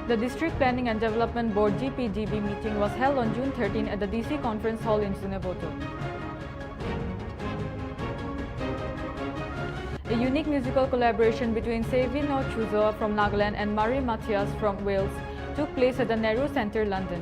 The District Planning and Development Board DPDB meeting was held on June 13 at the DC Conference Hall in Zunheboto. A unique musical collaboration between Civic from Nagaland and Mari Matthias from Wales took place at the Nehru Centre, London.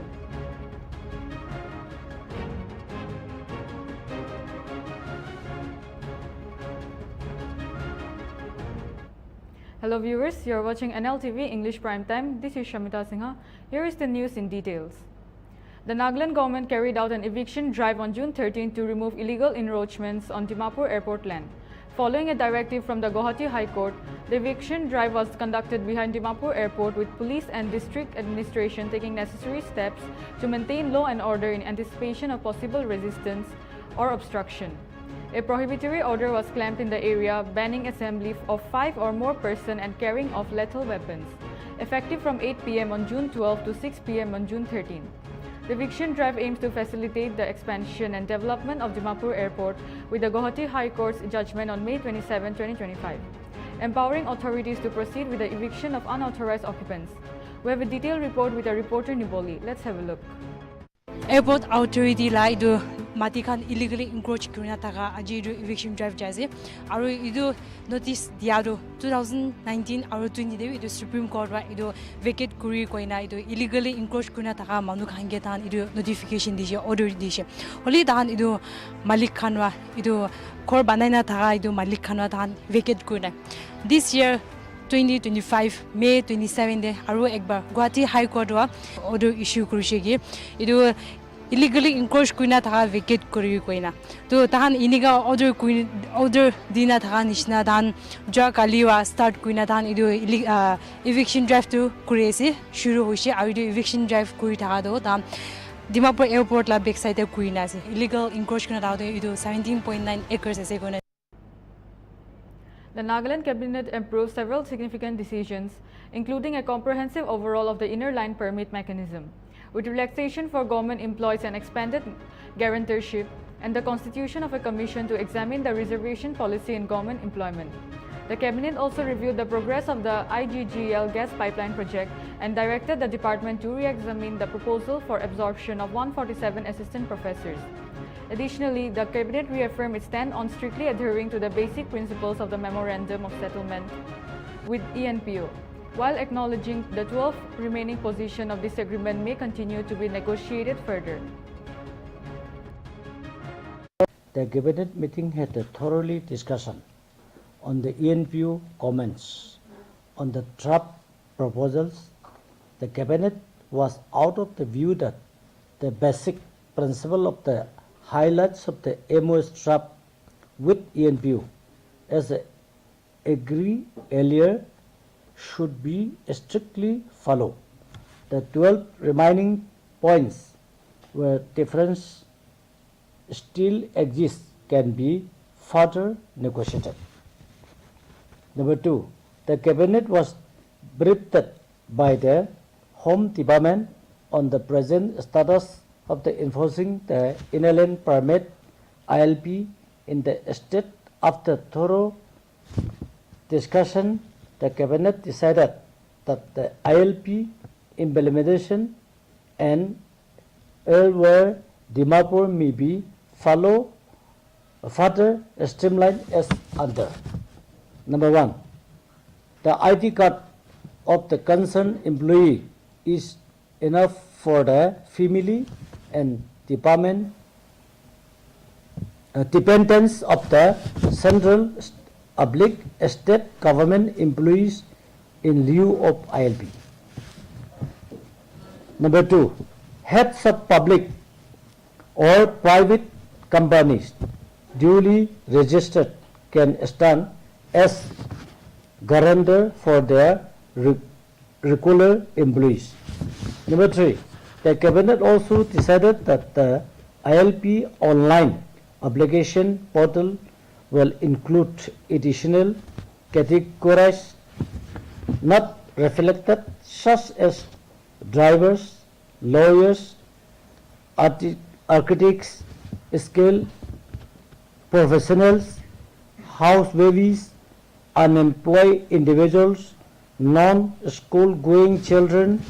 Hello viewers, you are watching Nltv English Prime Time. This is Shamita Singha. Here is the news in details. The Nagaland government carried out an eviction drive on June 13 to remove illegal encroachments on Dimapur airport land. Following a directive from the Guwahati High Court, the eviction drive was conducted behind Dimapur airport with police and district administration taking necessary steps to maintain law and order in anticipation of possible resistance or obstruction. A prohibitory order was clamped in the area banning assembly of 5 or more persons and carrying of lethal weapons, effective from 8 p.m. on June 12 to 6 p.m. on June 13. The eviction drive aims to facilitate the expansion and development of Dimapur Airport with the Guwahati High Court's judgment on May 27, 2025, empowering authorities to proceed with the eviction of unauthorized occupants. We have a detailed report with our reporter Niboli. Let's have a look. Airport authority lai do mati khan illegally encroach kurina taka aji do eviction drive jaise aru idu notice dia do 2019 aru 20 de idu Supreme Court wa idu vacate kuri koina idu illegally encroach kurina taka manu khan ge tan idu notification dije order dije holi dan idu malik khan wa idu khor banaina taka idu malik khan wa tan vacate kurina this year 2025 May 27 de aru ekbar Guwahati High Court wa order issue kurise gi idu illegally encroach kuina tha vacate kuri koina to tahan iniga order dina tha nishna dan ja kaliwa start kuina dan idu eviction drive to kurese shuru hoise aru eviction drive kuri tha do dan Dimapur airport la backside te kuina se illegal encroach kuina tha do idu 17.9 acres ase koina. The Nagaland Cabinet approved several significant decisions, including a comprehensive overhaul of the inner line permit mechanism, with relaxation for government employees and expanded guarantorship, and the constitution of a commission to examine the reservation policy in government employment. The Cabinet also reviewed the progress of the IGGL gas pipeline project and directed the department to re-examine the proposal for absorption of 147 assistant professors. Additionally, the Cabinet reaffirmed its stand on strictly adhering to the basic principles of the Memorandum of Settlement with ENPO, while acknowledging the 12 remaining positions of this agreement may continue to be negotiated further. The Cabinet meeting had a thoroughly discussion on the ENPO comments on the draft proposals. The Cabinet was out of the view that the basic principle of the highlights of the MOS draft with ENPO, as agreed earlier, should be strictly followed. The 12 remaining points where difference still exists can be further negotiated. Number 2, the Cabinet was briefed by the Home Department on the present status of the enforcing the inland permit ILP in the state. After thorough discussion, the Cabinet decided that the ILP implementation and where Dimapur may be follow further streamlined as under. Number 1, the ID card of the concerned employee is enough for the family and dependence of the central public state government employees in lieu of ILP. Number 2, heads of public or private companies duly registered can stand as guarantor for their regular employees. Number 3, the Cabinet also decided that the ILP online application portal will include additional categories not reflected, such as drivers, lawyers, architects, skilled professionals, house babies, unemployed individuals, non-school going children,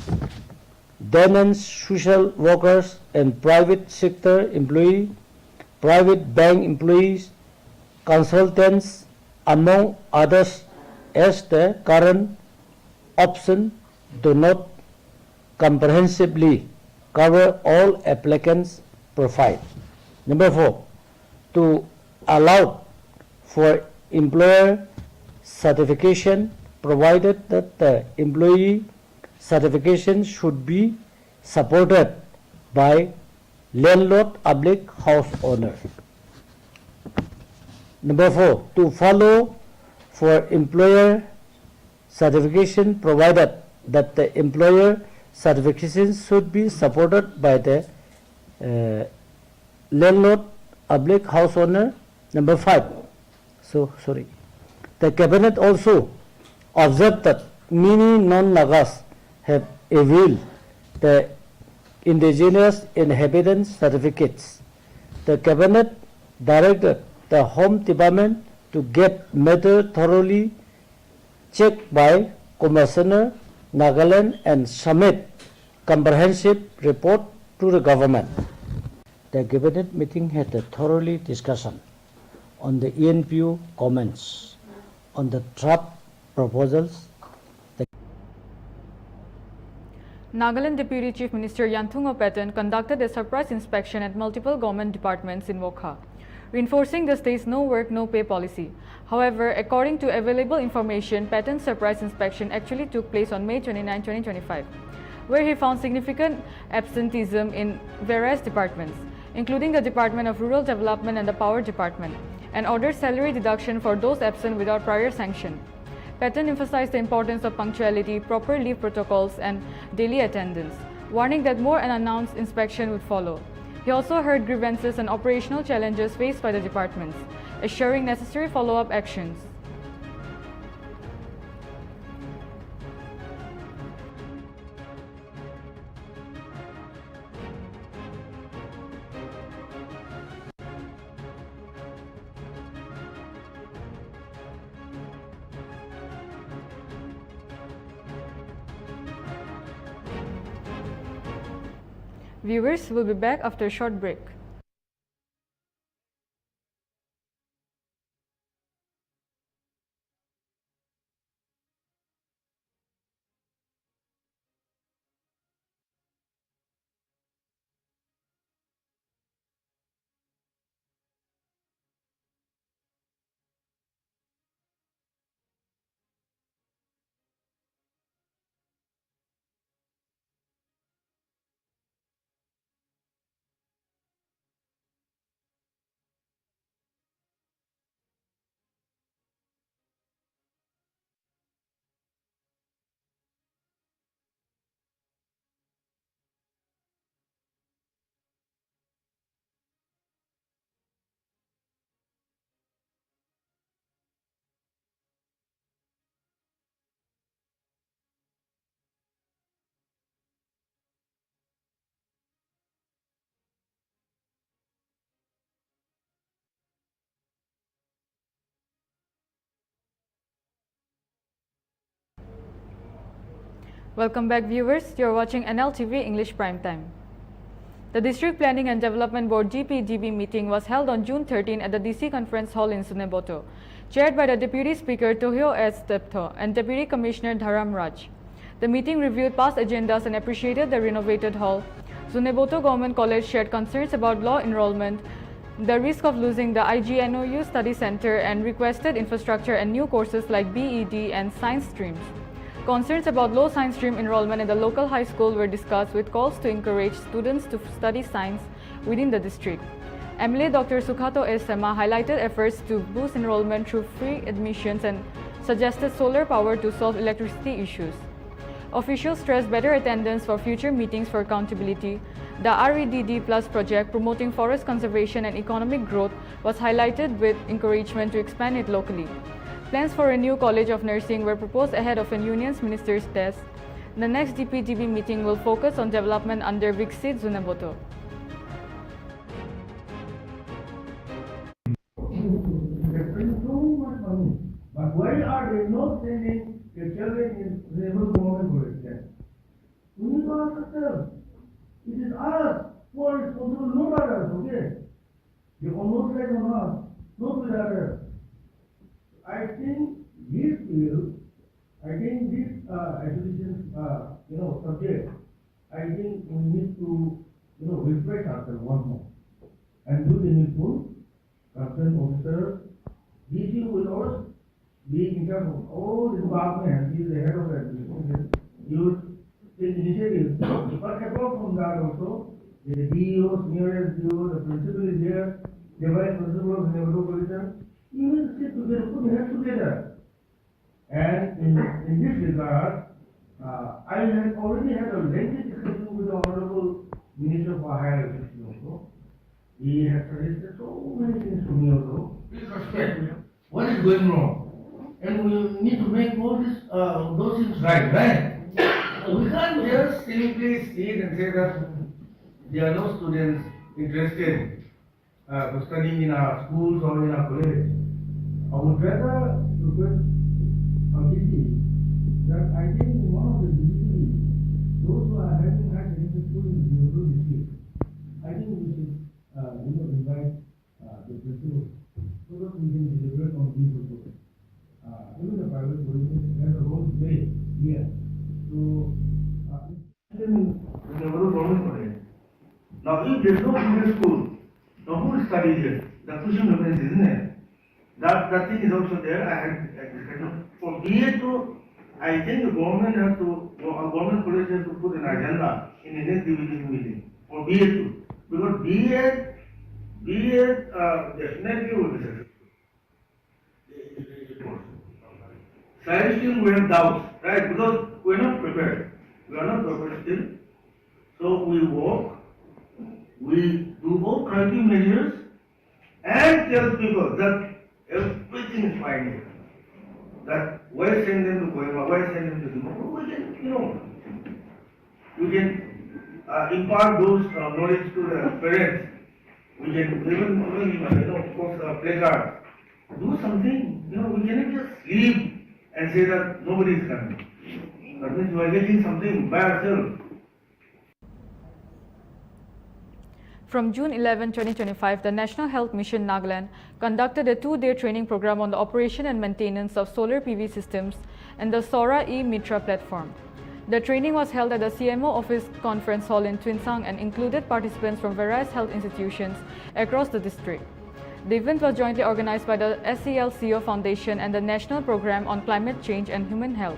then social workers and private sector employees, private bank employees, consultants, among others, as the current option do not comprehensively cover all applicants' profile. Number 4, to allow for employer certification, provided that the employee certification should be supported by landlord house owner. Number 4, to follow for employer certification, provided that the employer certification should be supported by the landlord house owner. Number 5, the cabinet also observed that many non-Nagas have availed the indigenous inhabitants certificates. The cabinet directed the Home Department to get matter thoroughly checked by Commissioner Nagaland and submit comprehensive report to the government. The cabinet meeting had a thoroughly discussion on the ENPU comments on the draft proposals. Nagaland Deputy Chief Minister Yanthungo Patan conducted a surprise inspection at multiple government departments in Wokha, reinforcing the state's no work, no pay policy. However, according to available information, Patan's surprise inspection actually took place on May 29, 2025, where he found significant absenteeism in various departments, including the Department of Rural Development and the Power Department, and ordered salary deduction for those absent without prior sanction. Patan emphasized the importance of punctuality, proper leave protocols, and daily attendance, warning that more unannounced inspection would follow. He also heard grievances and operational challenges faced by the departments, assuring necessary follow-up actions. Viewers will be back after a short break. Welcome back, viewers. You're watching Nltv English Prime Time. The District Planning and Development Board DPDB meeting was held on June 13 at the DC Conference Hall in Zunheboto, chaired by the Deputy Speaker Tohyo S. Tepto and Deputy Commissioner Dharam Raj. The meeting reviewed past agendas and appreciated the renovated hall. Zunheboto Government College shared concerns about law enrollment, the risk of losing the IGNOU Study Center, and requested infrastructure and new courses like BED and science streams. Concerns about low science stream enrollment in the local high school were discussed, with calls to encourage students to study science within the district. MLA Dr. Sukhato S. Sema highlighted efforts to boost enrollment through free admissions and suggested solar power to solve electricity issues. Officials stressed better attendance for future meetings for accountability. The REDD Plus project promoting forest conservation and economic growth was highlighted, with encouragement to expand it locally. Plans for a new College of Nursing were proposed ahead of an Union's Minister's test. The next DPDB meeting will focus on development under Viksit Zunheboto. But why are they not sending your children is able to go and it then. We need to ask ourselves, it is us who are responsible, not others, okay? You almost like on us, not with others. I think this bill, I think this education, subject, I think we need to, refresh ourselves once more and do the needful. Concerned officer, DC will always be in charge of all the departments. He is the head of the administration. You take initiatives. But apart from that also, the DEO, senior SDO, the principal is there, the vice principal of the Nagaland. You will sit together, put your hands together. And in this regard, I have already had a lengthy discussion with the Honorable Minister for Higher Education also. He has suggested so many things to me also. Please respect what is going wrong. And we need to make all this, those things right? We can't just simply sit and say that there are no students interested for studying in our schools or in our college. I would rather request DC that I think one of the DPDB, those who are having high technical school in the district, I think we should invite the principal so that we can deliberate on these reports. Even the private colleges have a role to play here. So, now if there is no female school, now who will study here? The question remains, isn't it? That thing is also there. I had discussion. For BA to, I think the government has to, government college has to put an agenda in the next division meeting for BA to. Because BA definitely will be successful. Science still we have doubts, right? Because we are not prepared. We are not prepared still. So we work, we do all corrective measures and tell people that everything is fine here. That why send them to Kohima, why send them to Dimapur? We can impart those knowledge to the parents. We can even post a placard. Do something. We cannot just sleep and say that nobody is coming. That means we are getting something by ourselves. From June 11, 2025, the National Health Mission Nagaland conducted a 2-day training program on the operation and maintenance of solar PV systems and the Sora e-Mitra platform. The training was held at the CMO Office Conference Hall in Twinsang and included participants from various health institutions across the district. The event was jointly organized by the SELCO Foundation and the National Program on Climate Change and Human Health,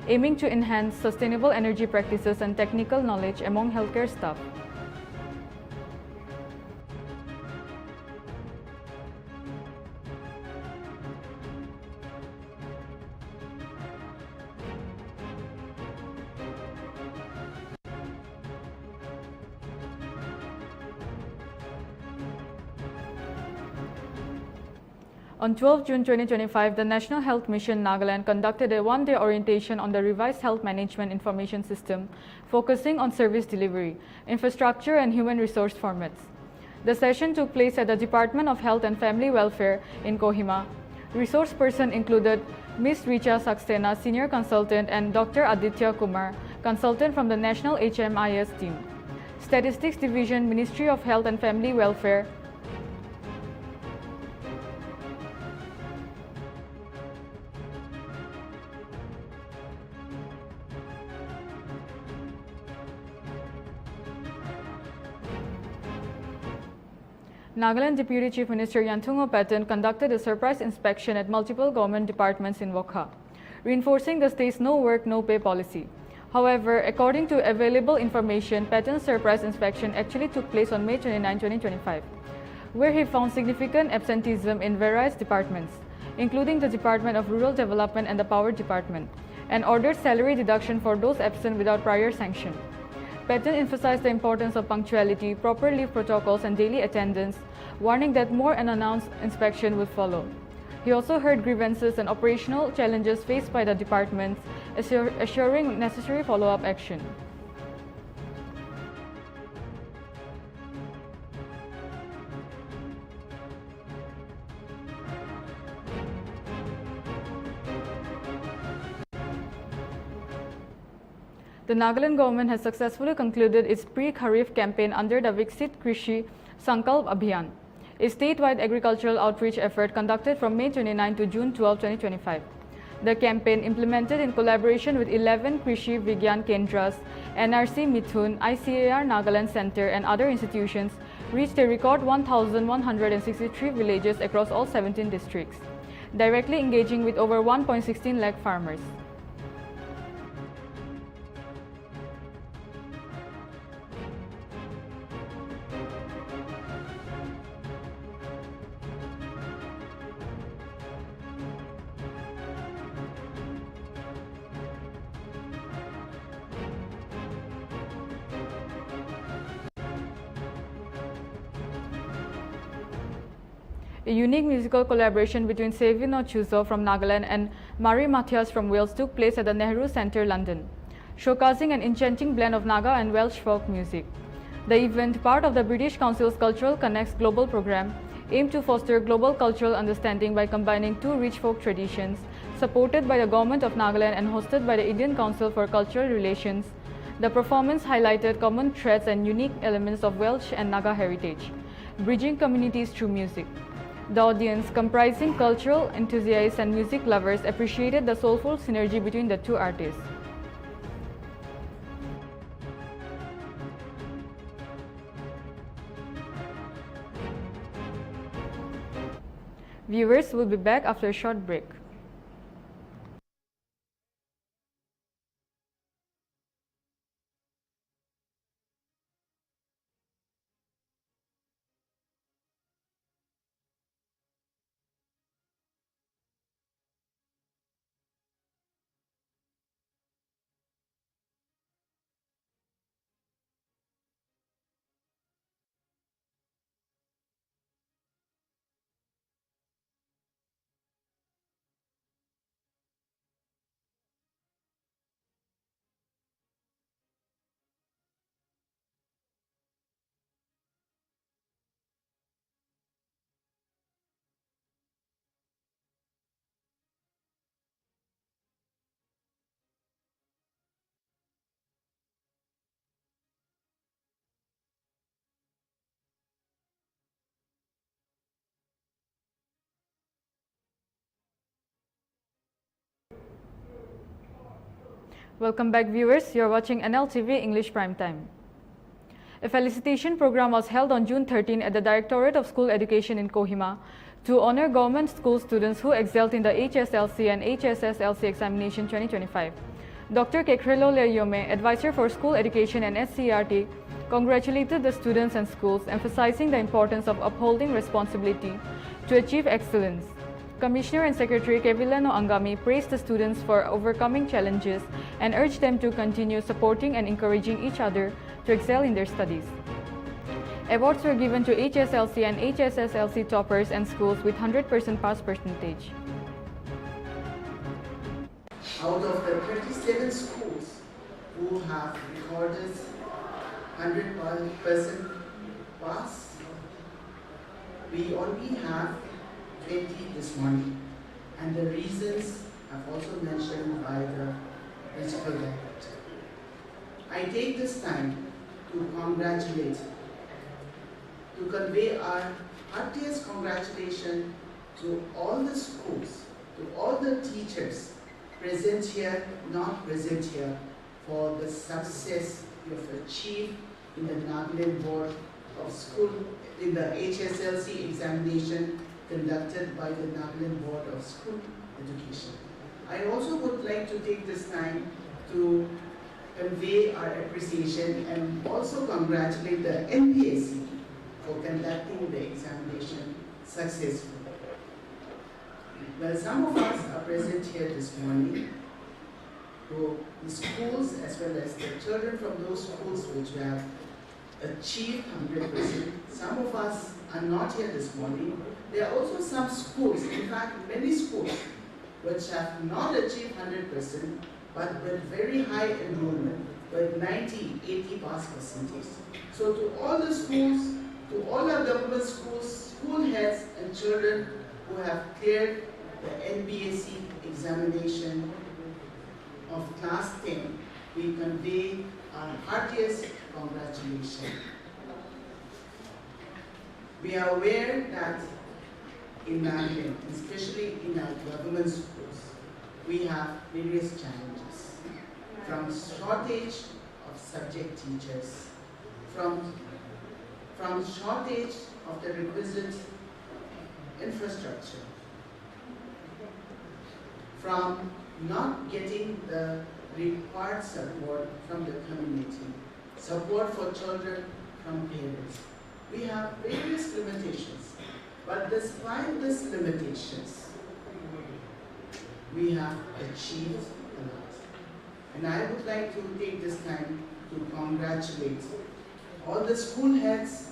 aiming to enhance sustainable energy practices and technical knowledge among healthcare staff. On 12 June 2025, the National Health Mission Nagaland conducted a 1-day orientation on the revised health management information system, focusing on service delivery, infrastructure, and human resource formats. The session took place at the Department of Health and Family Welfare in Kohima. Resource person included Ms. Richa Saxena, Senior Consultant, and Dr. Aditya Kumar, Consultant from the National HMIS team. Statistics Division, Ministry of Health and Family Welfare, Nagaland Deputy Chief Minister Zunheboto conducted a surprise inspection at multiple government departments in Wokha, reinforcing the state's no work, no pay policy. However, according to available information, Paton's surprise inspection actually took place on May 29, 2025, where he found significant absenteeism in various departments, including the Department of Rural Development and the Power Department, and ordered salary deduction for those absent without prior sanction. Paton emphasized the importance of punctuality, proper leave protocols, and daily attendance, warning that more unannounced inspection would follow. He also heard grievances and operational challenges faced by the departments, assuring necessary follow-up action. The Nagaland government has successfully concluded its pre-Kharif campaign under the Viksit Krishi Sankalp Abhiyan, a statewide agricultural outreach effort conducted from May 29 to June 12, 2025. The campaign, implemented in collaboration with 11 Krishi Vigyan Kendras, NRC Mithun, ICAR Nagaland Center and other institutions, reached a record 1,163 villages across all 17 districts, directly engaging with over 1.16 lakh farmers. A unique musical collaboration between Savino Chuzo from Nagaland and Mari Mathias from Wales took place at the Nehru Centre, London, showcasing an enchanting blend of Naga and Welsh folk music. The event, part of the British Council's Cultural Connects Global Programme, aimed to foster global cultural understanding by combining two rich folk traditions, supported by the Government of Nagaland and hosted by the Indian Council for Cultural Relations. The performance highlighted common threads and unique elements of Welsh and Naga heritage, bridging communities through music. The audience, comprising cultural enthusiasts and music lovers, appreciated the soulful synergy between the two artists. Viewers will be back after a short break. Welcome back, viewers. You're watching Nltv English Prime Time. A felicitation program was held on June 13 at the Directorate of School Education in Kohima to honor government school students who excelled in the HSLC and HSSLC examination 2025. Dr. Kekrelo Leyome, Advisor for School Education and SCRT, congratulated the students and schools, emphasizing the importance of upholding responsibility to achieve excellence. Commissioner and Secretary Kevilano Angami praised the students for overcoming challenges and urged them to continue supporting and encouraging each other to excel in their studies. Awards were given to HSLC and HSSLC toppers and schools with 100% pass percentage. Out of the 37 schools who have recorded 100% pass, we only have 20 this morning, and the reasons have also mentioned by the principal director. I take this time to congratulate, to convey our heartiest congratulations to all the schools, to all the teachers present here, not present here, for the success you have achieved in the Nagaland Board of School, in the HSLC examination conducted by the Nagaland Board of School Education. I also would like to take this time to convey our appreciation and also congratulate the NBSC for conducting the examination successfully. Well, some of us are present here this morning, so the schools as well as the children from those schools which have achieved 100%. Some of us are not here this morning. There are also some schools, in fact many schools, which have not achieved 100% but with very high enrollment, with 90, 80 pass percentage. So to all the schools, to all our government schools, school heads and children who have cleared the NBSC examination of class 10, we convey our heartiest congratulations. We are aware that in Nagaland, especially in our government schools, we have various challenges, from shortage of subject teachers, from shortage of the requisite infrastructure, from not getting the required support from the community, support for children from parents. We have various limitations, but despite these limitations, we have achieved a lot. And I would like to take this time to congratulate all the school heads,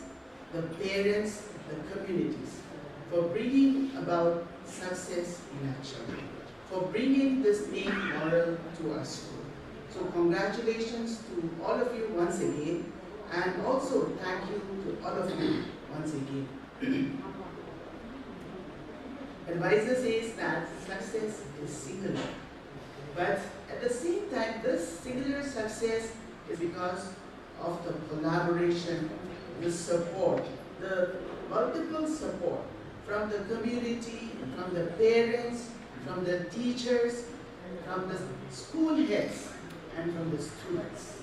the parents, the communities for bringing about success in our children, for bringing this name moral to our school. So congratulations to all of you once again, and also thank you to all of you once again. Advisor says that success is singular, but at the same time, this singular success is because of the collaboration, the support, the multiple support from the community, from the parents, from the teachers, from the school heads, and from the students.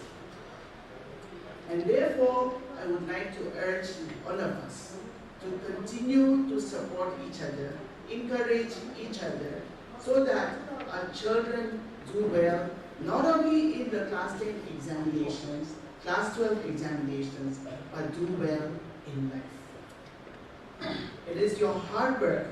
And therefore, I would like to urge all of us to continue to support each other, encourage each other, so that our children do well, not only in the class 10 examinations, class 12 examinations, but do well in life. It is your hard work,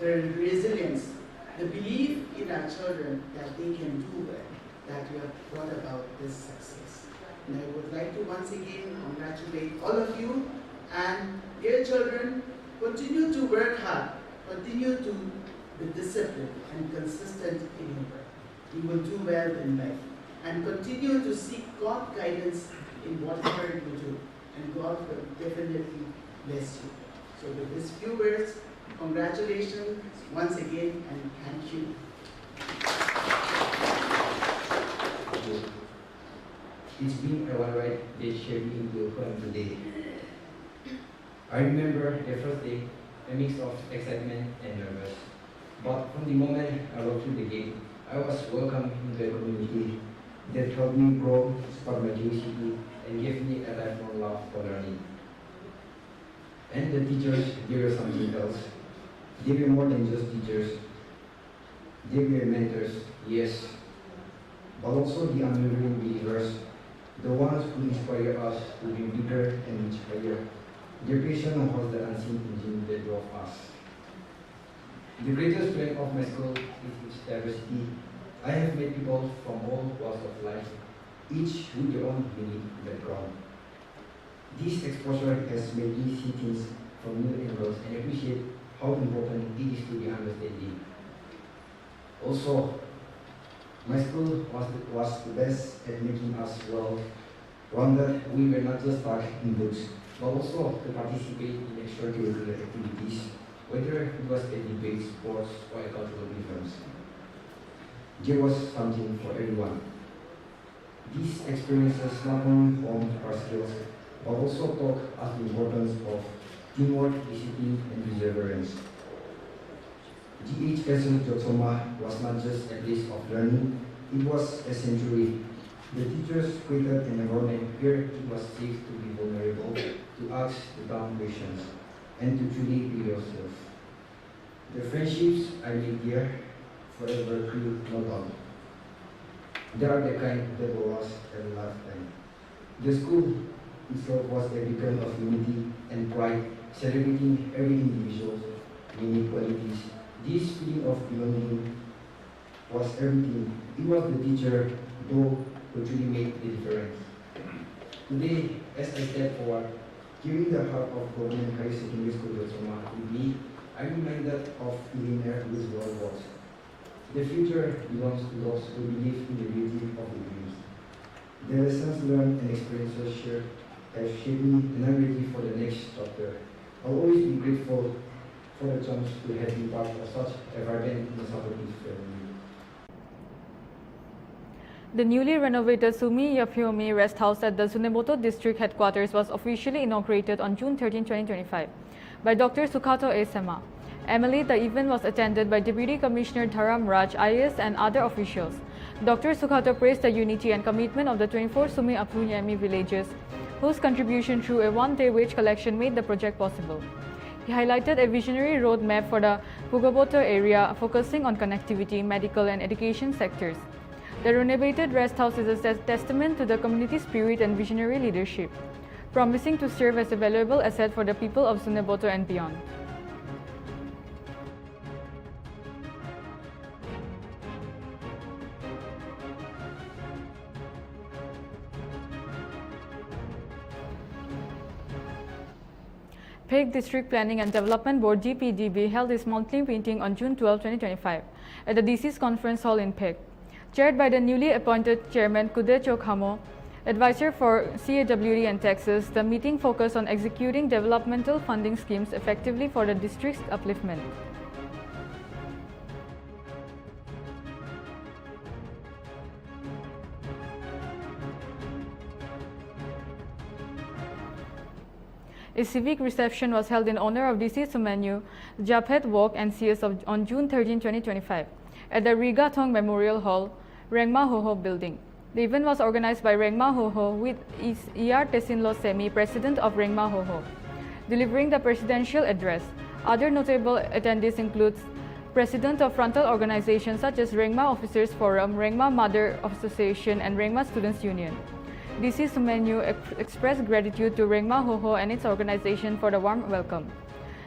the resilience, the belief in our children that they can do well, that you have brought about this success. And I would like to once again congratulate all of you, and dear children, continue to work hard, continue to be disciplined and consistent in your work. You will do well in life, and continue to seek God guidance in whatever you do, and God will definitely bless you. So with these few words, congratulations once again, and thank you. It's been a while right they shared me into home today. I remember the first day, a mix of excitement and nervous. But from the moment I walked through the gate, I was welcomed into a community that helped me grow, sparked my curiosity, and gave me a lifelong love for learning. And the teachers, they were something else. They were more than just teachers. They were mentors, yes, but also the unwavering believers, the ones who inspire us to be bigger and higher. Their passion was the unseen engine that drove us. The greatest strength of my school is its diversity. I have met people from all walks of life, each with their own unique background. This exposure has made me see things from new angles and appreciate how important it is to be understanding. Also, my school was the best at making us well-rounded. We were not just stuck in books, but also to participate in extracurricular activities, whether it was a debate, sports, or a cultural events. There was something for everyone. These experiences not only formed our skills, but also taught us the importance of teamwork, discipline, and perseverance. GHS Jotsoma was not just a place of learning, it was a sanctuary. The teachers created an environment where it was safe to be vulnerable, to ask the dumb questions, and to truly be yourself. The friendships I made there forever grew, no doubt. They are the kind that will last a lifetime. The school itself was a beacon of unity and pride, celebrating every individual's unique qualities. This feeling of belonging was everything. It was the teacher, though, who truly made the difference. Today, as I step forward, carrying the heart of government higher secondary school Jotsoma with me, I'm reminded of billionaire whose world was. The future belongs to those who believe in the beauty of the dreams. The lessons learned and experiences shared have shaped me, and I'm ready for the next chapter. I'll always be grateful for the chance to have been part of such a vibrant and supportive family. The newly renovated Sumi Yapiomi Rest House at the Zunheboto District Headquarters was officially inaugurated on June 13, 2025 by Dr. Sukhato A. Sema. MLA, the event was attended by Deputy Commissioner Dharam Raj, IAS and other officials. Dr. Sukhato praised the unity and commitment of the 24 Sumi Apuyami villages, whose contribution through a one-day wage collection made the project possible. He highlighted a visionary roadmap for the Pugaboto area, focusing on connectivity, medical and education sectors. The renovated rest house is a testament to the community spirit and visionary leadership, promising to serve as a valuable asset for the people of Zunheboto and beyond. Phek District Planning and Development Board DPDB held its monthly meeting on June 12, 2025 at the DC's Conference Hall in Phek. Chaired by the newly appointed Chairman Kude Chokhamo, advisor for CAWD and Texas, the meeting focused on executing developmental funding schemes effectively for the district's upliftment. A civic reception was held in honor of DC Sumenyu, Japhet Walk and CS on June 13, 2025 at the Riga Thong Memorial Hall, Rengma Hoho building. The event was organized by Rengma Hoho with ER Tesinlo Semi, President of Rengma Hoho, delivering the presidential address. Other notable attendees include President of frontal organizations such as Rengma Officers Forum, Rengma Mother Association and Rengma Students Union. DC Sumenyu expressed gratitude to Rengma Hoho and its organization for the warm welcome.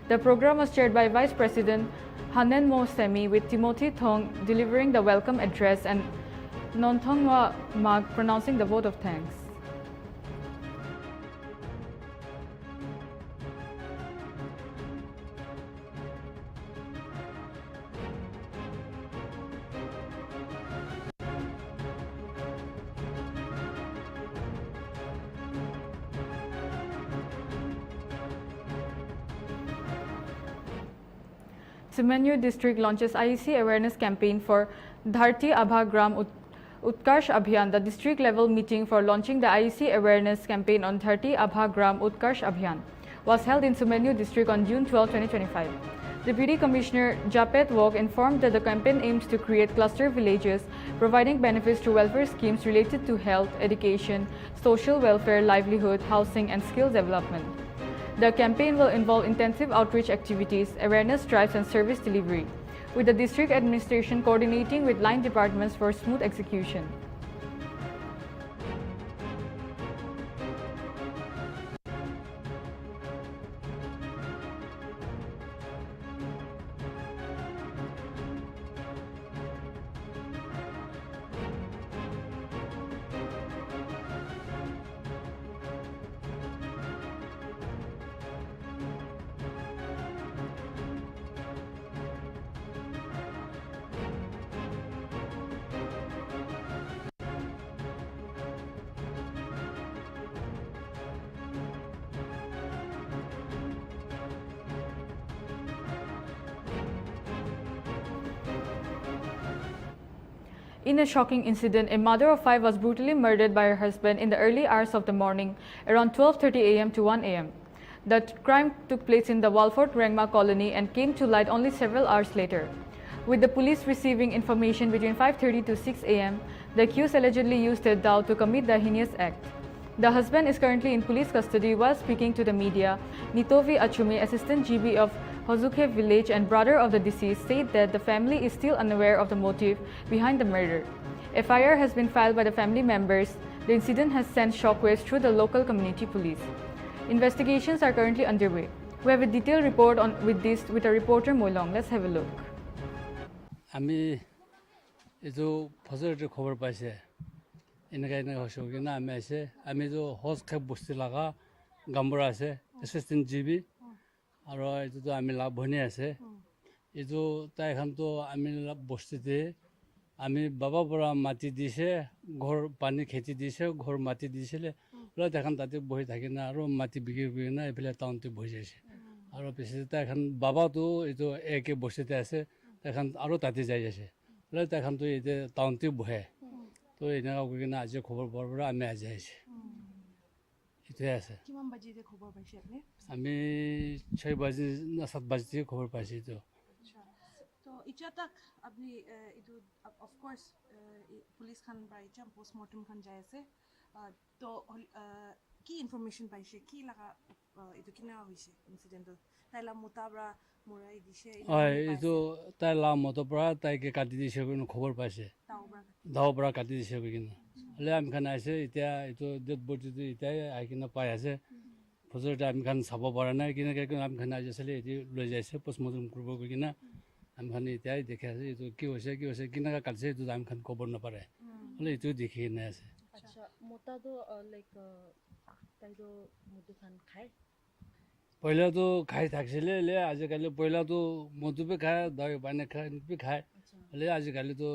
The program was chaired by Vice President Hanen Mo Semi with Timothy Thong delivering the welcome address and Nontongwa Mag pronouncing the vote of thanks. Sumenyu District launches IEC awareness campaign for Dharti Abha Gram Utkarsh Abhiyan. The district level meeting for launching the IEC awareness campaign on Dharti Abha Gram Utkarsh Abhiyan was held in Sumenyu District on June 12, 2025. Deputy Commissioner Japhet Walk informed that the campaign aims to create cluster villages, providing benefits through welfare schemes related to health, education, social welfare, livelihood, housing, and skill development. The campaign will involve intensive outreach activities, awareness drives, and service delivery, with the district administration coordinating with line departments for smooth execution. In a shocking incident, a mother of 5 was brutally murdered by her husband in the early hours of the morning, around 12:30 a.m. to 1 a.m. The crime took place in the Walford Rengma colony and came to light only several hours later. With the police receiving information between 5:30 to 6 a.m., the accused allegedly used a dao to commit the heinous act. The husband is currently in police custody. While speaking to the media, Nltv Achumi, assistant GB of Hozuke village and brother of the deceased, said that the family is still unaware of the motive behind the murder. FIR has been filed by the family members. The incident has sent shockwaves through the local community police. Investigations are currently underway. We have a detailed report with our reporter Moilong. Let's have a look. আমি এইটো ফজৰটো খবৰ পাইছে এনেকৈ হসুকি না আমি আছে আমি যে হজ খাই বস্তি লগা গাম্বৰা আছে এছিষ্টেণ্ট জিবি আৰু এইটোতো আমি লাভ ভনী আছে এইটো তাইখানতো আমি বস্তিতে আমি বাবা পৰা মাটি দিছে ঘৰ পানী খেতি দিছে ঘৰ মাটি দিছিলে ওলাই তাইখান তাতে বহি থাকি না আৰু মাটি বিক্ৰী কৰি না এইফালে টাউনতে বহি যাইছে আৰু পিছতে তাইখান বাবাটো এইটো একে বস্তিতে আছে তাইখান আৰু তাতে যাই আছে ওলাই তাইখানতো এতিয়া টাউনতে বহে তো এনেকুৱা কৰি কিনে আজি খবৰ পোৱাৰ পৰা আমি আজি আহিছোঁ এইটোৱে আছে কিমান বাজিতে খবৰ পাইছে আপুনি আমি 6 বাজি না 7 বাজিতে খবৰ পাইছোঁ এইটো তো এতিয়া তাক আপনি এইটো অফ কোর্স পুলিশ খান বা এতিয়া পোস্টমর্টম খান যাই আছে তো কি ইনফরমেশন পাইছে কি লাগা এইটো কিনা হৈছে ইনসিডেন্ট তাইলা মোতাবৰা মুৰাই দিছে এইটো তাই লা মতৰ পৰা তাইকে কাটি দিছে কোনো খবৰ পাইছে দাও পৰা কাটি দিছে কিনে হলে আমি খান আহিছে এতিয়া এইটো ডেড বডিটো এতিয়াই আহি কিনে পাই আছে ফজৰতে আমি খান চাব পৰা নাই কিনে আমি খান আহি আছিলে এটি লৈ যাইছে পোস্টমৰ্টম কৰিব গৈ কিনে আমি খান এতিয়াই দেখি আছে এইটো কি হৈছে কিনেকা কাটিছে এইটো আমি খান খবৰ নাপাৰে হলে এইটো দেখি কিনে আছে আচ্ছা মোটাটো লাইক তাইতো মধু খান খায় পহিলাটো খাই থাকিছিলে আজিকালি পহিলাটো মধুপে খায় দাই পানী খায় হলে আজিকালিতো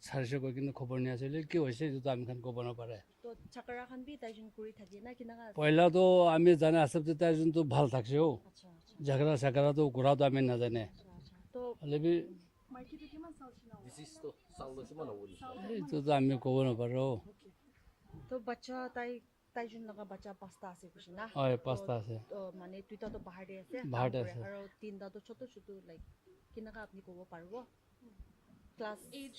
চাৰিছে গৈ কিনে খবৰ নিয়া আছিলে কি হৈছে এইটো আমি খান ক'ব নাপাৰে তো চাকৰা খান বি তাইজন কৰি থাকে না কিনাকা পহিলাটো আমি জানে আছে তাইজনটো ভাল থাকছে আচ্ছা ঝগড়া চাকৰাটো ঘূৰাটো আমি নাজানে তো হলে বি মাইকিটো কিমান চালছিনা এইটোতো আমি ক'ব নাপাৰো তো বাচ্চা তাইজন লগা বাচ্চা 5টা আছে কৈছে না হয় 5টা আছে মানে দুইটা তো বাহিৰতে আছে আছে আৰু তিনটা তো ছোট ছোট লাইক কিনাকা আপনি ক'ব পাৰিব ক্লাস এজ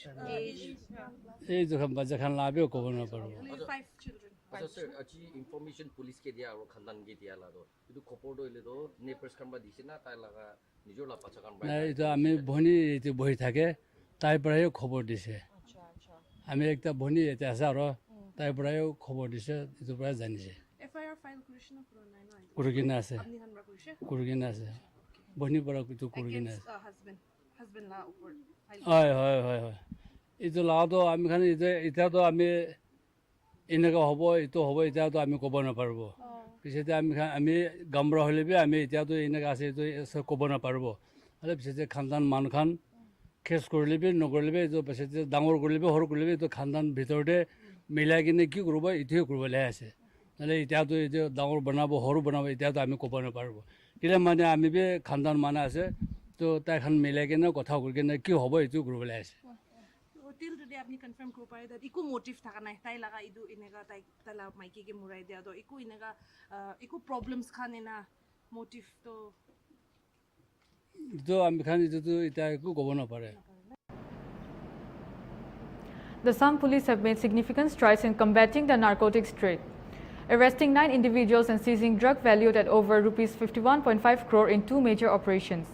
এই যখন বাচ্চা খান লাভেও ক'ব নাপাৰো 5 children আচ্ছা স্যার আজি ইনফরমেশন পুলিশ কে দিয়া আর খানদান কে দিয়া লাদো এটু খবর দইলে তো নেপার্স কানবা দিছে না তাই লাগা নিজর লা পাছা কান নাই এইটো আমি ভনী এইটো বহি থাকে তাই পৰাই খবৰ দিছে আচ্ছা আচ্ছা আমি একটা ভনী এটা আছে আৰু তাই পৰাই খবৰ দিছে এইটো পৰাই জানিছে FIR ফাইল কৰিছে না কৰা নাই না কুৰকিনা আছে আপনি খান বা কৰিছে কুৰকিনা আছে ভনী পৰা এইটো কুৰকিনা আছে হাজবেন্ড লা ওপৰ ফাইল হয় এইটো লাগাতো আমি খান এতিয়াতো আমি এনেকুৱা হ'ব এইটো হ'ব এতিয়াতো আমি ক'ব নাপাৰিব পিছতে আমি গামৰা হ'লে বি আমি এতিয়াতো এনেকুৱা আছে এইটো ক'ব নাপাৰিব হ'লে পিছতে খানদান মানুহ খান কেছ কৰিলে বি নকৰিলে বি এইটো পিছতে ডাঙৰ কৰিলে বি সৰু কৰিলে বি এইটো খানদান ভিতৰতে মিলাই কিনে কি কৰিব এইটোৱে কৰিবলৈ আছে নহ'লে এতিয়াতো এইটো ডাঙৰ বনাব সৰু বনাব এতিয়াতো আমি ক'ব নাপাৰিব কেলৈ মানে আমি বি খানদান মানুহ আছে তো তাই খান মিলাই কিনে কথা কৰি কিনে কি হ'ব এইটো কৰিবলৈ আছে টিল টুডে আপনি কনফার্ম করব পারে দ্যাট ইকো মোটিভ থাকা নাই তাই লাগা ইদু ইনেগা তাইলা মাইকি কে মুরাই দিয়া তো ইকো ইনেগা ইকো প্রবলেমস খানে না মোটিভ তো এইটো আমি খান এইটো এতিয়া একো ক'ব নাপাৰে The Assam police have made significant strides in combating the narcotics trade, arresting 9 individuals and seizing drug valued at over rupees 51.5 crore in 2 major operations.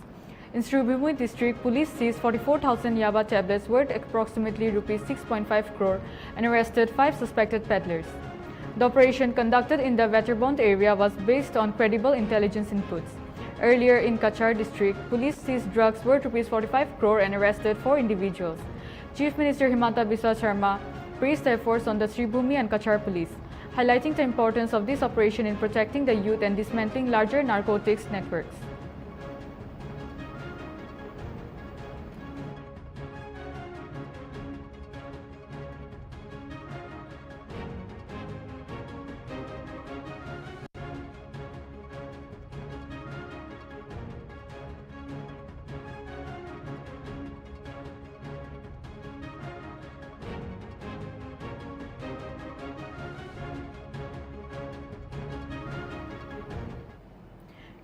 In Zunheboto district, police seized 44,000 yaba tablets worth approximately rupees 6.5 crore and arrested 5 suspected peddlers. The operation conducted in the Veterbond area was based on credible intelligence inputs. Earlier in Kachar district, police seized drugs worth rupees 45 crore and arrested 4 individuals. Chief Minister Himanta Biswa Sharma praised the efforts on the Zunheboto and Kachar police, highlighting the importance of this operation in protecting the youth and dismantling larger narcotics networks.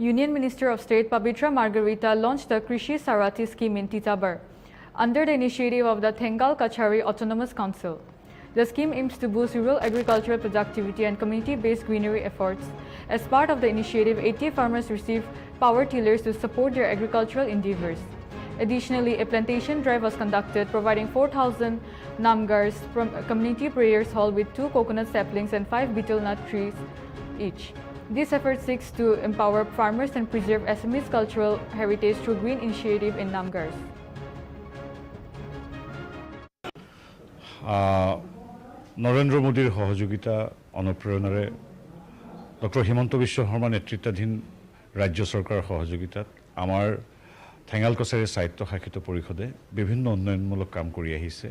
Union Minister of State Pabitra Margarita launched the Krishi Sarati scheme in Titabar under the initiative of the Thengal Kachari Autonomous Council. The scheme aims to boost rural agricultural productivity and community-based greenery efforts. As part of the initiative, 80 farmers received power tillers to support their agricultural endeavors. Additionally, a plantation drive was conducted, providing 4,000 namgars from a community prayers hall with 2 coconut saplings and 5 betel nut trees each. This effort seeks to empower farmers and preserve Assamese cultural heritage through green initiative in Namgars. Narendra মোদীৰ সহযোগিতা অনুপ্ৰেৰণাৰে doctor Himanta Biswa Sarma নেতৃত্বাধীন ৰাজ্য চৰকাৰৰ সহযোগিতাত আমাৰ থেঙাল কছাৰী সাহিত্য শাখিত পৰিষদে বিভিন্ন উন্নয়নমূলক কাম কৰি আহিছে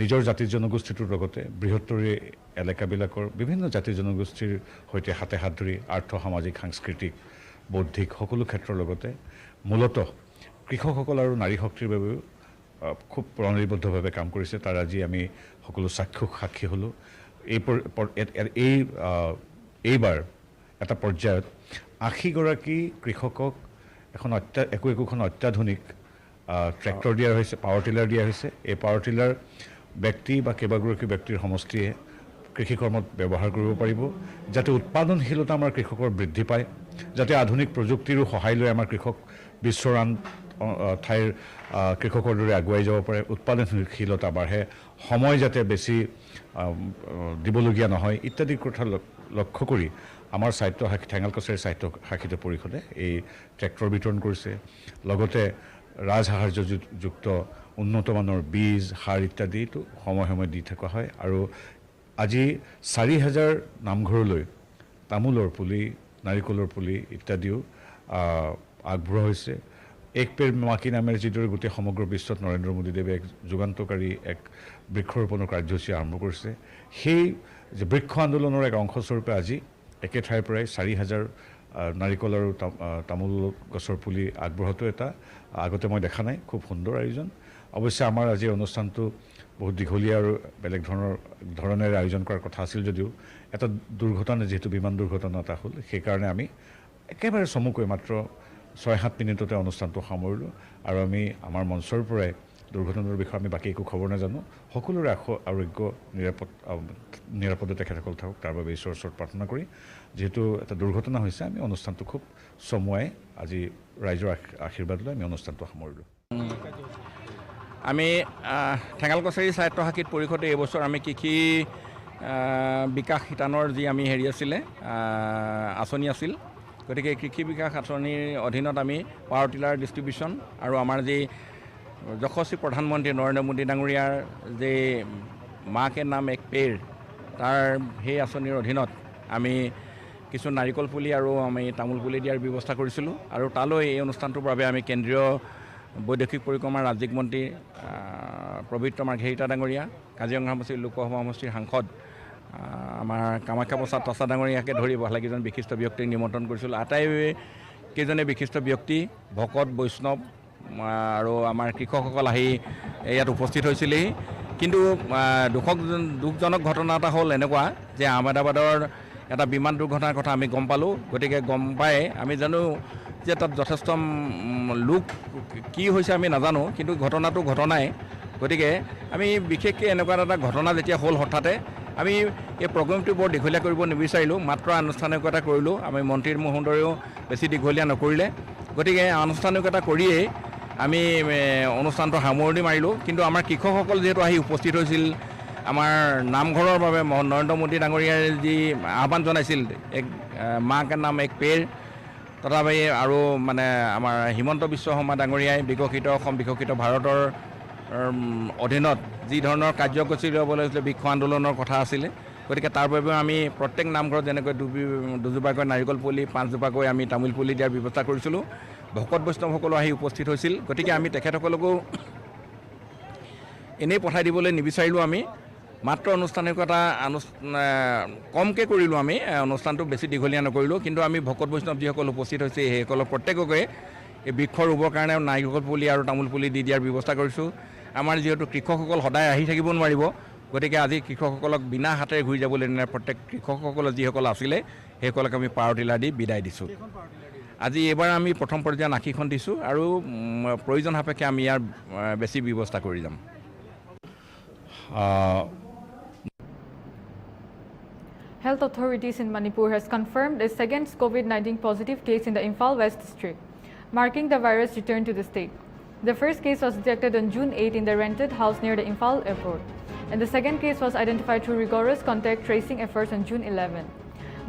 নিজৰ জাতি জনগোষ্ঠীটোৰ লগতে বৃহত্তৰী এলেকাবিলাকৰ বিভিন্ন জাতি জনগোষ্ঠীৰ সৈতে হাতে হাত ধৰি আৰ্থ সামাজিক সাংস্কৃতিক বৌদ্ধিক সকলো ক্ষেত্ৰৰ লগতে মূলতঃ কৃষকসকল আৰু নাৰী শক্তিৰ বাবেও খুব প্ৰণালীবদ্ধভাৱে কাম কৰিছে তাৰ আজি আমি সকলো সাক্ষী হ'লোঁ এইবাৰ এটা পৰ্যায়ত ৮০গৰাকী কৃষকক একোখন অত্যাধুনিক ট্ৰেক্টৰ দিয়া হৈছে পাৱাৰ টিলাৰ দিয়া হৈছে এই পাৱাৰ টিলাৰ ব্যক্তি বা কেইবাগৰাকী ব্যক্তিৰ সমষ্টিয়ে কৃষি কৰ্মত ব্যৱহাৰ কৰিব পাৰিব যাতে উৎপাদনশীলতা আমাৰ কৃষকৰ বৃদ্ধি পায় যাতে আধুনিক প্ৰযুক্তিৰো সহায় লৈ আমাৰ কৃষক বিশ্বৰ আন ঠাইৰ কৃষকৰ দৰে আগুৱাই যাব পাৰে উৎপাদনশীলতা বাঢ়ে সময় যাতে বেছি দিবলগীয়া নহয় ইত্যাদি কথা লক্ষ্য কৰি আমাৰ সাহিত্য ঠেঙাল কছাৰী সাহিত্য শাখিত পৰিষদে এই ট্ৰেক্টৰ বিতৰণ কৰিছে লগতে ৰাজসাহাৰ্যযুক্ত উন্নতমানৰ বীজ সাৰ ইত্যাদিটো সময়ে দি থকা হয় আৰু আজি ৪০০০ নামঘৰলৈ তামোলৰ পুলি নাৰিকলৰ পুলি ইত্যাদিও আগবঢ়োৱা হৈছে এক পেৰ মাকি নামেৰে যিদৰে গোটেই সমগ্ৰ বিশ্বত নৰেন্দ্ৰ মোদী দেৱে এক যুগান্তকাৰী এক বৃক্ষৰোপণৰ কাৰ্যসূচী আৰম্ভ কৰিছে সেই যে বৃক্ষ আন্দোলনৰ এক অংশস্বৰূপে আজি একে ঠাইৰ পৰাই ৪০০০ নাৰিকল আৰু তামোল গছৰ পুলি আগবঢ়োৱাটো এটা আগতে মই দেখা নাই খুব সুন্দৰ আয়োজন অৱশ্যে আমাৰ আজি অনুষ্ঠানটো বহুত দীঘলীয়া আৰু বেলেগ ধৰণেৰে আয়োজন কৰাৰ কথা আছিল যদিও এটা দুৰ্ঘটনা যেহেতু বিমান দুৰ্ঘটনা এটা হ'ল সেইকাৰণে আমি একেবাৰে চমুকৈ মাত্ৰ ৬-৭ মিনিটতে অনুষ্ঠানটো সামৰিলোঁ আৰু আমি আমাৰ মঞ্চৰ পৰাই দুৰ্ঘটনাৰ বিষয়ে আমি বাকী একো খবৰ নাজানো সকলোৰে আৰোগ্য নিৰাপদে তেখেতসকল থাকক তাৰ বাবে ঈশ্বৰৰ ওচৰত প্ৰাৰ্থনা কৰি যেহেতু এটা দুৰ্ঘটনা হৈছে আমি অনুষ্ঠানটো খুব চমুৱাই আজি ৰাইজৰ আশীৰ্বাদ লৈ আমি অনুষ্ঠানটো সামৰিলোঁ আমি ঠেঙাল কছাৰী সাহিত্য শাখিত পৰিষদে এইবছৰ আমি কৃষি বিকাশ শিতানৰ যি আমি হেৰি আছিলে আঁচনি আছিল গতিকে কৃষি বিকাশ আঁচনিৰ অধীনত আমি পাৱাৰ টিলাৰ ডিষ্ট্ৰিবিউশ্যন আৰু আমাৰ যি যশস্বী প্ৰধানমন্ত্ৰী নৰেন্দ্ৰ মোদী ডাঙৰীয়াৰ যে মা কে নাম এক পেৰ তাৰ সেই আঁচনিৰ অধীনত আমি কিছু নাৰিকল পুলি আৰু আমি তামোল পুলি দিয়াৰ ব্যৱস্থা কৰিছিলোঁ আৰু তালৈ এই অনুষ্ঠানটোৰ বাবে আমি কেন্দ্ৰীয় বৈদেশিক পৰিক্ৰমাৰ ৰাজ্যিক মন্ত্ৰী পবিত্ৰ মাৰ্ঘেৰিটা ডাঙৰীয়া কাজিৰঙা সমষ্টিৰ লোকসভা সমষ্টিৰ সাংসদ আমাৰ কামাখ্যা প্ৰসাদ তছা ডাঙৰীয়াকে ধৰি ভালেকেইজন বিশিষ্ট ব্যক্তিক নিমন্ত্ৰণ কৰিছিলোঁ আটাইকেইজনে বিশিষ্ট ব্যক্তি ভকত বৈষ্ণৱ আৰু আমাৰ কৃষকসকল আহি ইয়াত উপস্থিত হৈছিলেহি কিন্তু দুখজনক ঘটনা এটা হ'ল এনেকুৱা যে আহমেদাবাদৰ এটা বিমান দুৰ্ঘটনাৰ কথা আমি গম পালোঁ গতিকে গম পাই আমি জানো যে তাত যথেষ্ট লোক কি হৈছে আমি নাজানো কিন্তু ঘটনাটো ঘটনাই গতিকে আমি বিশেষকৈ এনেকুৱা এটা ঘটনা যেতিয়া হ'ল হঠাতে আমি এই প্ৰগ্ৰেমটো বৰ দীঘলীয়া কৰিব নিবিচাৰিলোঁ মাত্ৰ আনুষ্ঠানিকতা কৰিলোঁ আমি মন্ত্ৰী মহোদয়েও বেছি দীঘলীয়া নকৰিলে গতিকে আনুষ্ঠানিকতা কৰিয়েই আমি অনুষ্ঠানটো সামৰণি মাৰিলোঁ কিন্তু আমাৰ কৃষকসকল যিহেতু আহি উপস্থিত হৈছিল আমাৰ নামঘৰৰ বাবে নৰেন্দ্ৰ মোদী ডাঙৰীয়াই যি আহ্বান জনাইছিল এক মা কে নাম এক পেৰ তথাপি আৰু মানে আমাৰ হিমন্ত বিশ্ব শৰ্মা ডাঙৰীয়াই বিকশিত অসম বিকশিত ভাৰতৰ অধীনত যি ধৰণৰ কাৰ্যসূচী ল'বলৈ হৈছিলে বৃক্ষ আন্দোলনৰ কথা আছিলে গতিকে তাৰ বাবেও আমি প্ৰত্যেক নামঘৰত যেনেকৈ দুজোপাকৈ নাৰিকল পুলি 5জোপাকৈ আমি তামোল পুলি দিয়াৰ ব্যৱস্থা কৰিছিলোঁ ভকত বৈষ্ণৱসকলো আহি উপস্থিত হৈছিল গতিকে আমি তেখেতসকলকো এনেই পঠাই দিবলৈ নিবিচাৰিলোঁ আমি মাত্ৰ আনুষ্ঠানিকতা কমকৈ কৰিলোঁ আমি অনুষ্ঠানটো বেছি দীঘলীয়া নকৰিলোঁ কিন্তু আমি ভকত বৈষ্ণৱ যিসকল উপস্থিত হৈছে সেইসকলক প্ৰত্যেককে এই বৃক্ষ ৰুবৰ কাৰণে নাৰিকল পুলি আৰু তামোল পুলি দি দিয়াৰ ব্যৱস্থা কৰিছোঁ আমাৰ যিহেতু কৃষকসকল সদায় আহি থাকিব নোৱাৰিব গতিকে আজি কৃষকসকলক বিনা হাতেৰে ঘূৰি যাবলৈ নাই প্ৰত্যেক কৃষকসকল যিসকল আছিলে সেইসকলক আমি পাৱাৰ টিলাৰ দি বিদায় দিছোঁ আজি এইবাৰ আমি প্ৰথম পৰ্যায়ত ৮০খন দিছোঁ আৰু প্ৰয়োজন সাপেক্ষে আমি ইয়াৰ বেছি ব্যৱস্থা কৰি যাম Health authorities in Manipur has confirmed a second COVID-19 positive case in the Imphal West district, marking the virus return to the state. The first case was detected on June 8 in the rented house near the Imphal airport, and the second case was identified through rigorous contact tracing efforts on June 11.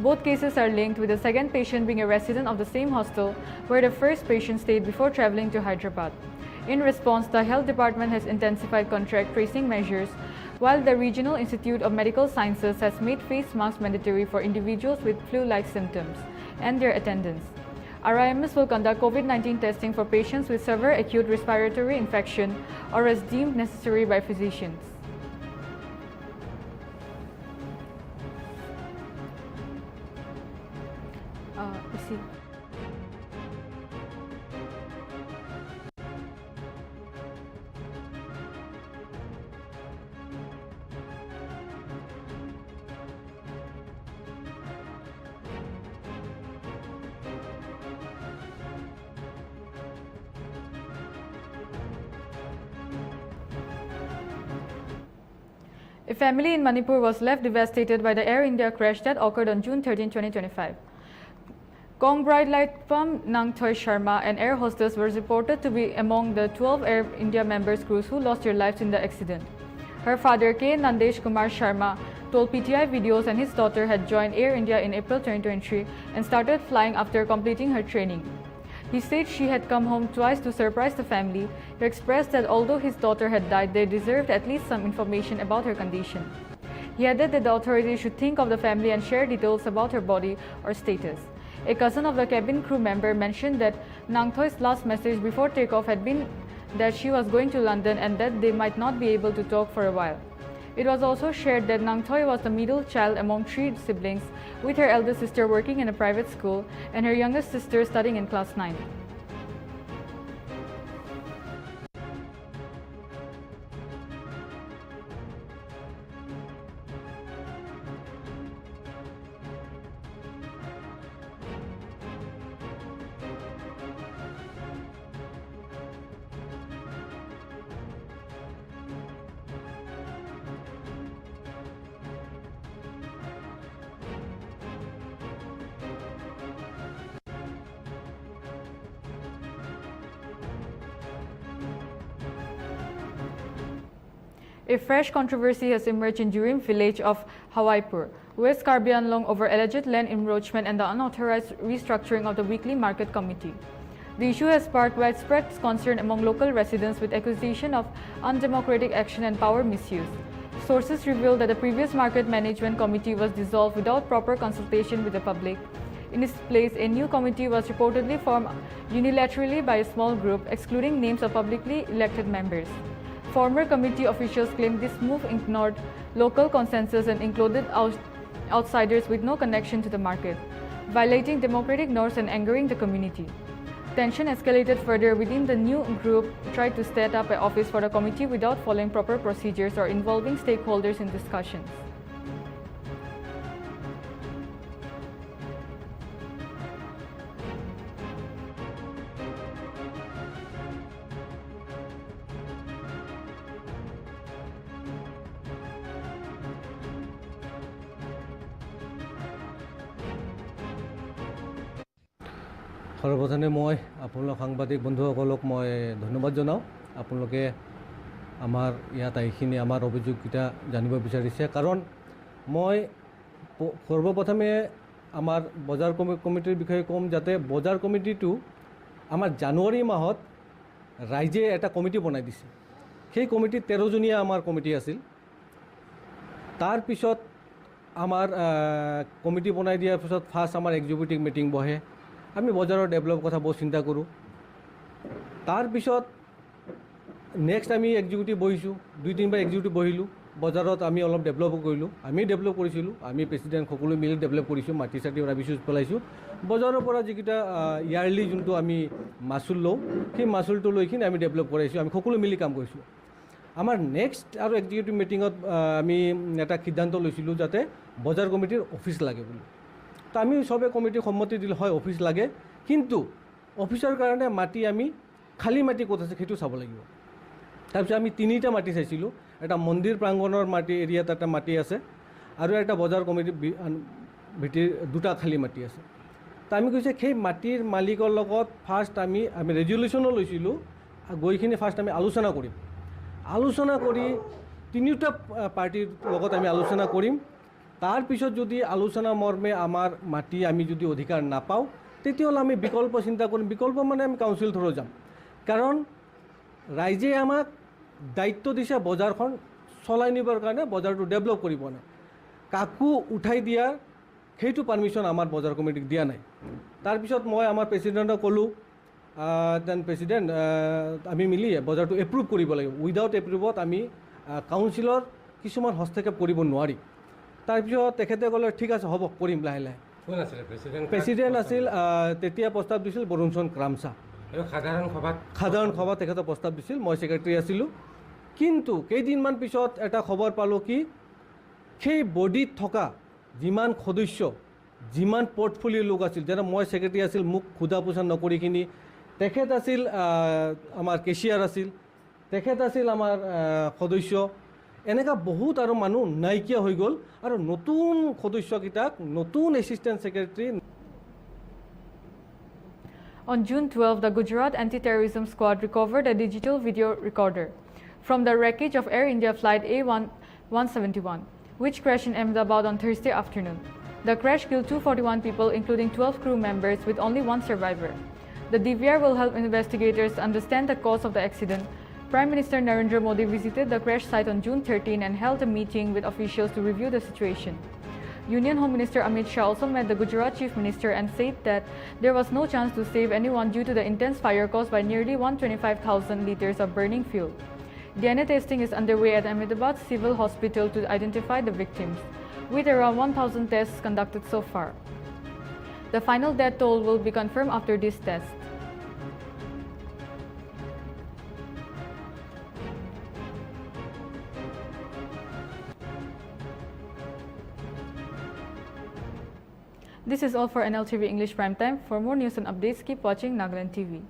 Both cases are linked, with the second patient being a resident of the same hostel where the first patient stayed before traveling to Hyderabad. In response, the health department has intensified contact tracing measures, while the Regional Institute of Medical Sciences has made face masks mandatory for individuals with flu-like symptoms and their attendants. RIMS will conduct COVID-19 testing for patients with severe acute respiratory infection or as deemed necessary by physicians. A family in Manipur was left devastated by the Air India crash that occurred on June 13, 2025. Kong bride Lightpam Nangthoi Sharma, an air hostess, was reported to be among the 12 Air India members crews who lost their lives in the accident. Her father K. Nandesh Kumar Sharma told PTI videos and his daughter had joined Air India in April 2023 and started flying after completing her training. He said she had come home twice to surprise the family. He expressed that although his daughter had died, they deserved at least some information about her condition. He added that the authorities should think of the family and share details about her body or status. A cousin of the cabin crew member mentioned that Nangthoi's last message before takeoff had been that she was going to London and that they might not be able to talk for a while. It was also shared that Nangthoi was the middle child among 3 siblings, with her elder sister working in a private school and her youngest sister studying in class 9. A fresh controversy has emerged in Jurim village of Hawaipur, West Karbi Anglong, over alleged land encroachment and the unauthorized restructuring of the weekly market committee. The issue has sparked widespread concern among local residents with accusation of undemocratic action and power misuse. Sources revealed that the previous market management committee was dissolved without proper consultation with the public. In its place, a new committee was reportedly formed unilaterally by a small group, excluding names of publicly elected members. Former committee officials claimed this move ignored local consensus and included outsiders with no connection to the market, violating democratic norms and angering the community. Tension escalated further within the new group tried to set up an office for the committee without following proper procedures or involving stakeholders in discussions. সৰ্বপ্ৰথমে মই আপোনালোক সাংবাদিক বন্ধুসকলক মই ধন্যবাদ জনাওঁ। আপোনালোকে আমাৰ ইয়াত আহিখিনি আমাৰ অভিযোগকেইটা জানিব বিচাৰিছে, কাৰণ মই সৰ্বপ্ৰথমে আমাৰ বজাৰ কমিটিৰ বিষয়ে ক'ম, যাতে বজাৰ কমিটিটো আমাৰ জানুৱাৰী মাহত ৰাইজে এটা কমিটি বনাই দিছে। সেই কমিটি 13 জনীয়া আমাৰ কমিটি আছিল। তাৰপিছত আমাৰ কমিটি বনাই দিয়াৰ পিছত ফাৰ্ষ্ট আমাৰ এক্সিকিউটিভ মিটিং বহে। আমি বজাৰৰ ডেভেলপ কথা বহুত চিন্তা কৰোঁ। তাৰপিছত নেক্সট আমি এক্সিকিউটিভ বহিছোঁ, 2-3বাৰ এক্সিকিউটিভ বহিলোঁ। বজাৰত আমি অলপ ডেভেলপো কৰিলোঁ, আমি ডেভেলপ কৰিছিলোঁ, আমি প্ৰেচিডেণ্ট সকলো মিলি ডেভেলপ কৰিছোঁ, মাটি চাটি ৰাবিচুজ পেলাইছোঁ। বজাৰৰ পৰা যিকেইটা ইয়াৰলি যোনটো আমি মাচুল লওঁ, সেই মাচুলটো লৈ কিনে আমি ডেভেলপ কৰাইছোঁ, আমি সকলো মিলি কাম কৰিছোঁ। আমাৰ নেক্সট আৰু এক্সিকিউটিভ মিটিঙত আমি এটা সিদ্ধান্ত লৈছিলোঁ যাতে বজাৰ কমিটিৰ অফিচ লাগে বুলি। তো আমি সবে কমিটিৰ সন্মতি দিলোঁ, হয় অফিচ লাগে, কিন্তু অফিচৰ কাৰণে মাটি আমি খালী মাটি ক'ত আছে সেইটো চাব লাগিব। তাৰপিছত আমি 3টা মাটি চাইছিলোঁ। এটা মন্দিৰ প্ৰাংগণৰ মাটি এৰিয়াত এটা মাটি আছে আৰু এটা বজাৰ কমিটিৰ ভিতৰত 2টা খালী মাটি আছে। তো আমি কৈছে সেই মাটিৰ মালিকৰ লগত ফাৰ্ষ্ট আমি ৰেজুলেশ্যনো লৈছিলোঁ, গৈখিনি ফাৰ্ষ্ট আমি আলোচনা কৰিম। আলোচনা কৰি 3টা পাৰ্টিৰ লগত আমি আলোচনা কৰিম। তাৰপিছত যদি আলোচনা মৰ্মে আমাৰ মাটি আমি যদি অধিকাৰ নাপাওঁ, তেতিয়াহ'লে আমি বিকল্প চিন্তা কৰিম। বিকল্প মানে আমি কাউন্সিল থ্ৰু যাম, কাৰণ ৰাইজে আমাক দায়িত্ব দিছে বজাৰখন চলাই নিবৰ কাৰণে, বজাৰটো ডেভেলপ কৰিব নাই। কাকো উঠাই দিয়াৰ সেইটো পাৰ্মিশ্যন আমাৰ বজাৰ কমিটিক দিয়া নাই। তাৰপিছত মই আমাৰ প্ৰেচিডেণ্টক ক'লোঁ, দেন প্ৰেচিডেণ্ট আমি মিলি বজাৰটো এপ্ৰুভ কৰিব লাগিব। উইদাউট এপ্ৰুভত আমি কাউন্সিলৰ কিছুমান হস্তক্ষেপ কৰিব নোৱাৰি। তাৰপিছত তেখেতে ক'লে ঠিক আছে হ'ব, কৰিম লাহে লাহে। প্ৰেচিডেণ্ট আছিল তেতিয়া প্ৰস্তাৱ দিছিল বৰুণচন্দ্ৰ ক্ৰামছা। সাধাৰণ সভাত তেখেতে প্ৰস্তাৱ দিছিল, মই ছেক্ৰেটাৰী আছিলোঁ। কিন্তু কেইদিনমান পিছত এটা খবৰ পালোঁ কি সেই বডিত থকা যিমান সদস্য, যিমান পৰ্টফলিঅ' লোক আছিল, যেনে মই ছেক্ৰেটাৰী আছিল, মোক সোধা পোছা নকৰি কিনি তেখেত আছিল আমাৰ কেচিয়াৰ আছিল, তেখেত আছিল আমাৰ সদস্য, এনেকা বহুত আৰু মানুহ নাইকিয়া হৈ গ'ল আৰু নতুন সদস্যকেইটাক নতুন assistant secretary On June 12, the Gujarat Anti-Terrorism Squad recovered a digital video recorder from the wreckage of Air India flight A171, which crashed in Ahmedabad on Thursday afternoon. The crash killed 241 people, including 12 crew members, with only one survivor. The DVR will help investigators understand the cause of the accident. Prime Minister Narendra Modi visited the crash site on June 13 and held a meeting with officials to review the situation. Union Home Minister Amit Shah also met the Gujarat Chief Minister and said that there was no chance to save anyone due to the intense fire caused by nearly 125,000 liters of burning fuel. DNA testing is underway at Ahmedabad Civil Hospital to identify the victims, with around 1,000 tests conducted so far. The final death toll will be confirmed after this test. This is all for Nltv English Prime Time. For more news and updates, keep watching Nagaland TV.